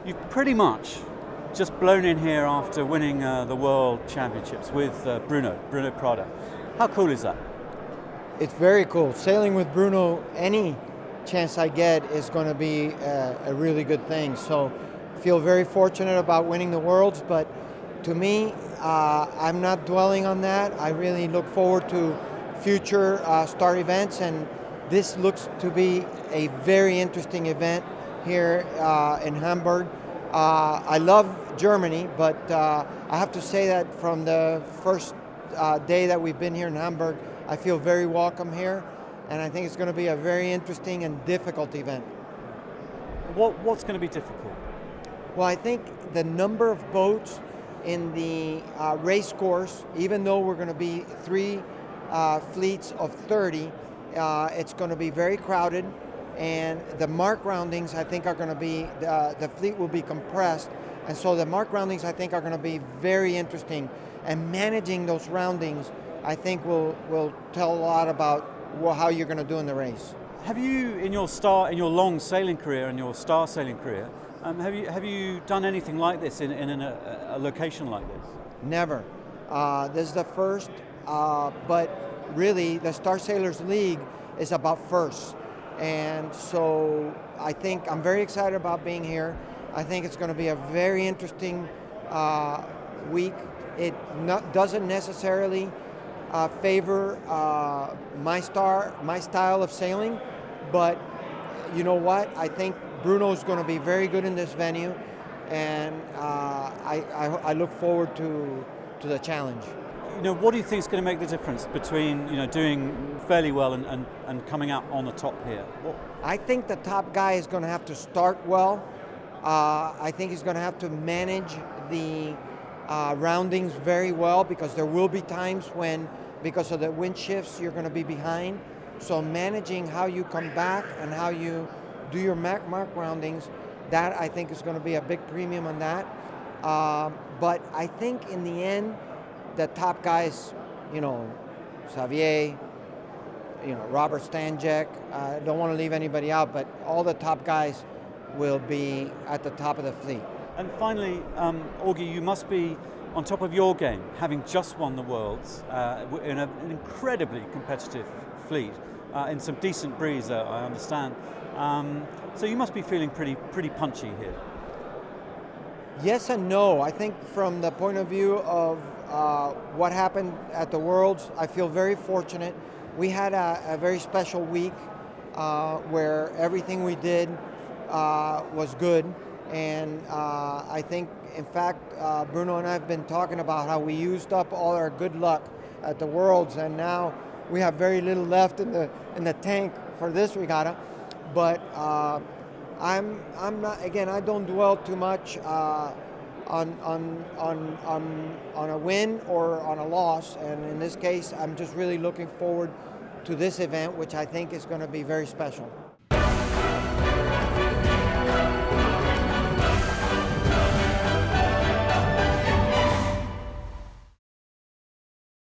You've pretty much just blown in here after winning the World Championships with Bruno Prada. How cool is that? It's very cool. Sailing with Bruno, any chance I get is going to be a really good thing. So feel very fortunate about winning the Worlds, but to me, I'm not dwelling on that. I really look forward to future star events, and this looks to be a very interesting event here in Hamburg. I love Germany, but I have to say that from the first day that we've been here in Hamburg, I feel very welcome here, and I think it's going to be a very interesting and difficult event. What's going to be difficult? Well, I think the number of boats in the race course, even though we're going to be three fleets of 30, it's going to be very crowded, and the mark roundings I think are going to be, the fleet will be compressed, and so the mark roundings I think are going to be very interesting, and managing those roundings I think will tell a lot about how you're going to do in the race. Have you, in your long sailing career and your star sailing career, have you done anything like this in a location like this? Never. This is the first, but really the Star Sailors League is about firsts. And so I think I'm very excited about being here. I think it's going to be a very interesting week. It doesn't necessarily favor my style of sailing, but you know what? I think Bruno's going to be very good in this venue, and I look forward to the challenge. What do you think is going to make the difference between doing fairly well and coming out on the top here? I think the top guy is going to have to start well. I think he's going to have to manage the roundings very well, because there will be times when, because of the wind shifts, you're going to be behind. So managing how you come back and how you do your mark roundings, that I think is going to be a big premium on that. But I think in the end, the top guys, Xavier, Robert Stanjek, I don't want to leave anybody out, but all the top guys will be at the top of the fleet. And finally, Augie, you must be on top of your game, having just won the Worlds in an incredibly competitive fleet, in some decent breeze, I understand. So you must be feeling pretty punchy here. Yes and no. I think from the point of view of what happened at the Worlds, I feel very fortunate. We had a very special week where everything we did was good. And I think, in fact, Bruno and I have been talking about how we used up all our good luck at the Worlds, and now we have very little left in the tank for this regatta. But I'm not. Again, I don't dwell too much on a win or on a loss, and in this case, I'm just really looking forward to this event, which I think is going to be very special.